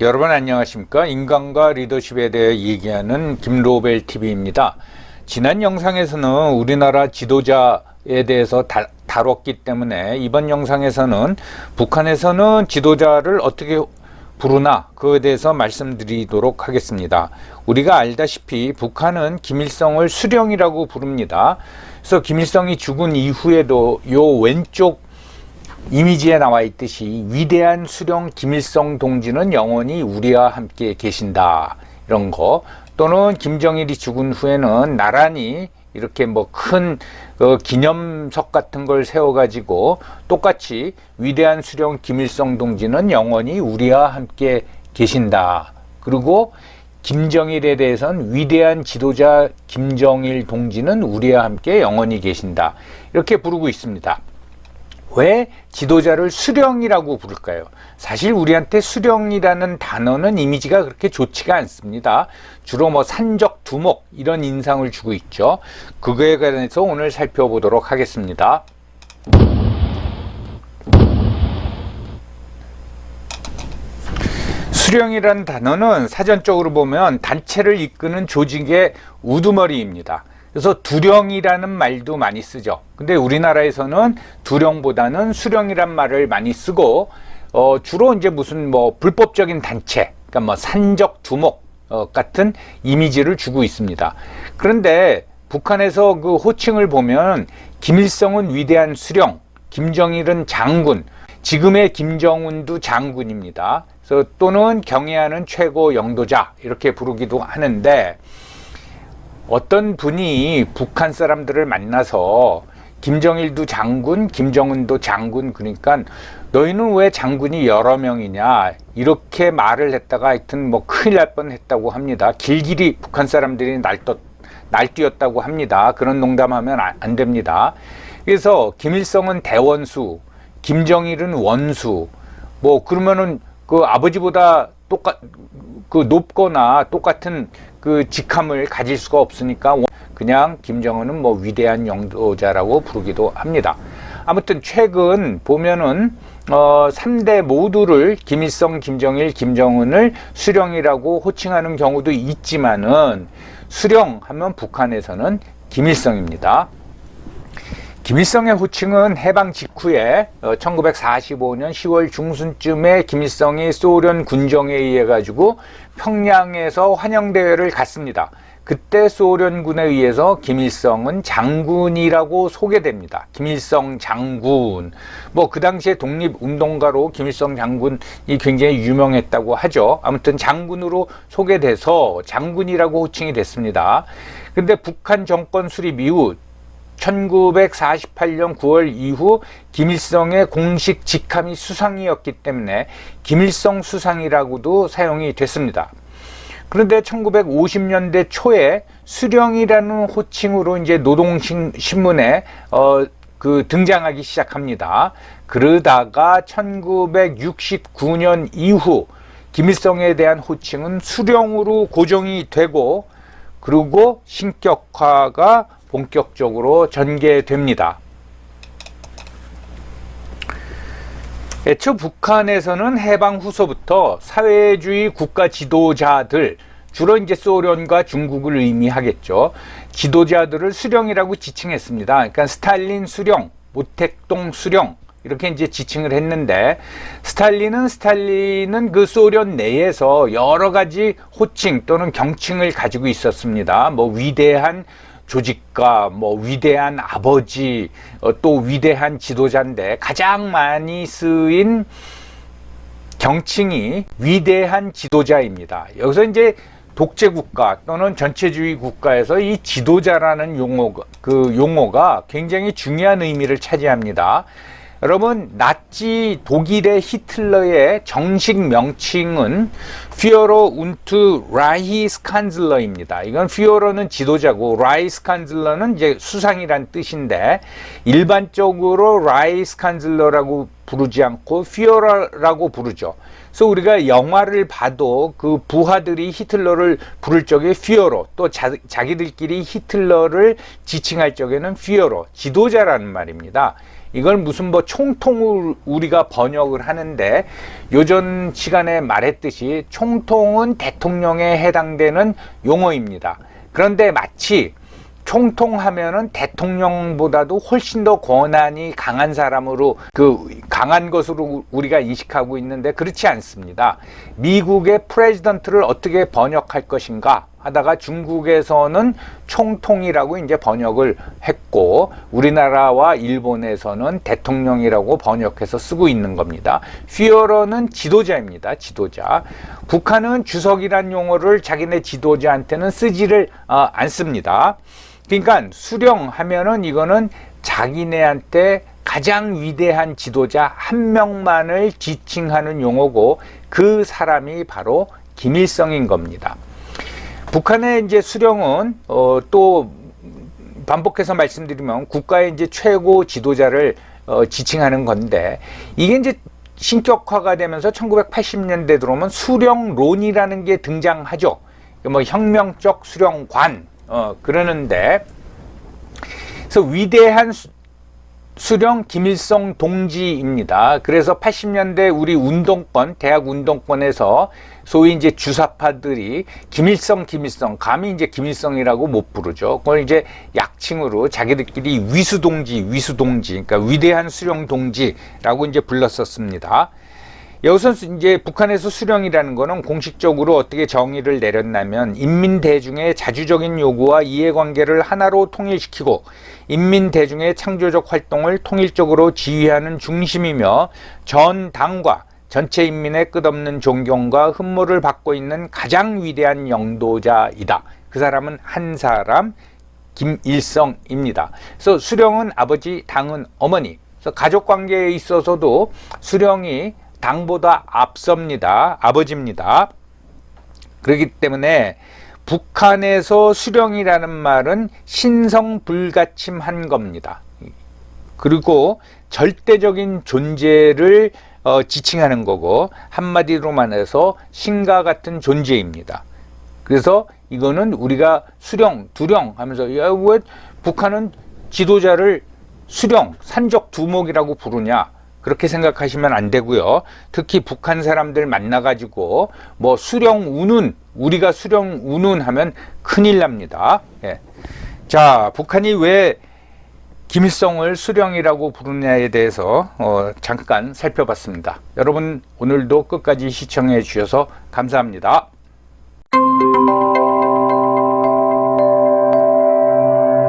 여러분 안녕하십니까? 인간과 리더십에 대해 얘기하는 김로벨 TV입니다. 지난 영상에서는 우리나라 지도자에 대해서 다뤘기 때문에 이번 영상에서는 북한에서는 지도자를 어떻게 부르나 그에 대해서 말씀드리도록 하겠습니다. 우리가 알다시피 북한은 김일성을 수령이라고 부릅니다. 그래서 김일성이 죽은 이후에도 요 왼쪽 이미지에 나와 있듯이 위대한 수령 김일성 동지는 영원히 우리와 함께 계신다, 이런 거, 또는 김정일이 죽은 후에는 나란히 이렇게 뭐 큰 기념석 같은 걸 세워가지고 똑같이 위대한 수령 김일성 동지는 영원히 우리와 함께 계신다. 그리고 김정일에 대해서는 위대한 지도자 김정일 동지는 우리와 함께 영원히 계신다, 이렇게 부르고 있습니다. 왜 지도자를 수령이라고 부를까요? 사실 우리한테 수령이라는 단어는 이미지가 그렇게 좋지가 않습니다. 주로 뭐 산적, 두목 이런 인상을 주고 있죠. 그거에 관해서 오늘 살펴보도록 하겠습니다. 수령이라는 단어는 사전적으로 보면 단체를 이끄는 조직의 우두머리입니다. 그래서 두령이라는 말도 많이 쓰죠. 근데 우리나라에서는 두령보다는 수령이란 말을 많이 쓰고 주로 이제 무슨 뭐 불법적인 단체, 그러니까 뭐 산적, 두목 같은 이미지를 주고 있습니다. 그런데 북한에서 그 호칭을 보면 김일성은 위대한 수령, 김정일은 장군, 지금의 김정은도 장군입니다. 그래서 또는 경애하는 최고 영도자 이렇게 부르기도 하는데, 어떤 분이 북한 사람들을 만나서 김정일도 장군, 김정은도 장군, 그러니까 너희는 왜 장군이 여러 명이냐 이렇게 말을 했다가 하여튼 뭐 큰일 날 뻔했다고 합니다. 길길이 북한 사람들이 날뛰었다고 합니다. 그런 농담하면 안 됩니다. 그래서 김일성은 대원수, 김정일은 원수, 뭐 그러면은 그 아버지보다 높거나 똑같은 그 직함을 가질 수가 없으니까 그냥 김정은은 뭐 위대한 영도자라고 부르기도 합니다. 아무튼 최근 보면은 3대 모두를 김일성, 김정일, 김정은을 수령이라고 호칭하는 경우도 있지만은 수령하면 북한에서는 김일성입니다. 김일성의 호칭은 해방 직후에 1945년 10월 중순쯤에 김일성이 소련 군정에 의해 가지고 평양에서 환영대회를 갔습니다. 그때 소련군에 의해서 김일성은 장군이라고 소개됩니다. 김일성 장군. 뭐 그 당시에 독립운동가로 김일성 장군이 굉장히 유명했다고 하죠. 아무튼 장군으로 소개돼서 장군이라고 호칭이 됐습니다. 근데 북한 정권 수립 이후 1948년 9월 이후 김일성의 공식 직함이 수상이었기 때문에 김일성 수상이라고도 사용이 됐습니다. 그런데 1950년대 초에 수령이라는 호칭으로 이제 노동신문에 등장하기 시작합니다. 그러다가 1969년 이후 김일성에 대한 호칭은 수령으로 고정이 되고, 그리고 신격화가 본격적으로 전개됩니다. 애초 북한에서는 해방 후서부터 사회주의 국가 지도자들, 주로 이제 소련과 중국을 의미하겠죠, 지도자들을 수령이라고 지칭했습니다. 그러니까 스탈린 수령, 모택동 수령 이렇게 이제 지칭을 했는데, 스탈린은 그 소련 내에서 여러 가지 호칭 또는 경칭을 가지고 있었습니다. 뭐 위대한 조직가, 뭐 위대한 아버지, 또 위대한 지도자인데 가장 많이 쓰인 경칭이 위대한 지도자입니다. 여기서 이제 독재국가 또는 전체주의 국가에서 이 지도자라는 용어가 굉장히 중요한 의미를 차지합니다. 여러분, 나치 독일의 히틀러의 정식 명칭은 Führer und Reichskanzler입니다. 이건 Führer는 지도자고 Reichskanzler는 이제 수상이란 뜻인데, 일반적으로 Reichskanzler라고 부르지 않고 Führer라고 부르죠. 그래서 우리가 영화를 봐도 그 부하들이 히틀러를 부를 적에 Führer, 또 자기들끼리 히틀러를 지칭할 적에는 Führer, 지도자라는 말입니다. 이걸 무슨 뭐 총통을 우리가 번역을 하는데, 요전 시간에 말했듯이 총통은 대통령에 해당되는 용어입니다. 그런데 마치 총통하면은 대통령보다도 훨씬 더 권한이 강한 사람으로, 강한 것으로 우리가 인식하고 있는데 그렇지 않습니다. 미국의 프레지던트를 어떻게 번역할 것인가 하다가 중국에서는 총통이라고 이제 번역을 했고, 우리나라와 일본에서는 대통령이라고 번역해서 쓰고 있는 겁니다. führer는 지도자입니다. 지도자. 북한은 주석이란 용어를 자기네 지도자한테는 쓰지를 않습니다. 그러니까 수령하면은 이거는 자기네한테 가장 위대한 지도자 한 명만을 지칭하는 용어고, 그 사람이 바로 김일성인 겁니다. 북한의 이제 수령은 또 반복해서 말씀드리면 국가의 이제 최고 지도자를 지칭하는 건데, 이게 이제 신격화가 되면서 1980년대 들어오면 수령론이라는 게 등장하죠. 뭐 혁명적 수령관 그러는데, 그래서 위대한 수령 김일성 동지입니다. 그래서 80년대 우리 운동권, 대학 운동권에서 소위 이제 주사파들이 김일성 감히 이제 김일성이라고 못 부르죠. 그걸 이제 약칭으로 자기들끼리 위수동지, 그러니까 위대한 수령 동지라고 이제 불렀었습니다. 여기서 이제 북한에서 수령이라는 거는 공식적으로 어떻게 정의를 내렸냐면, 인민대중의 자주적인 요구와 이해관계를 하나로 통일시키고 인민대중의 창조적 활동을 통일적으로 지휘하는 중심이며, 전 당과 전체 인민의 끝없는 존경과 흠모를 받고 있는 가장 위대한 영도자이다. 그 사람은 한 사람, 김일성입니다. 그래서 수령은 아버지, 당은 어머니. 그래서 가족관계에 있어서도 수령이 당보다 앞섭니다. 아버지입니다. 그렇기 때문에 북한에서 수령이라는 말은 신성불가침한 겁니다. 그리고 절대적인 존재를 지칭하는 거고, 한마디로 말해서 신과 같은 존재입니다. 그래서 이거는 우리가 수령, 두령 하면서, 야, 왜 북한은 지도자를 수령, 산적 두목이라고 부르냐, 그렇게 생각하시면 안 되고요. 특히 북한 사람들 만나가지고 뭐 수령 운운, 우리가 수령 운운 하면 큰일 납니다. 예. 자, 북한이 왜 김일성을 수령이라고 부르냐에 대해서 잠깐 살펴봤습니다. 여러분 오늘도 끝까지 시청해 주셔서 감사합니다.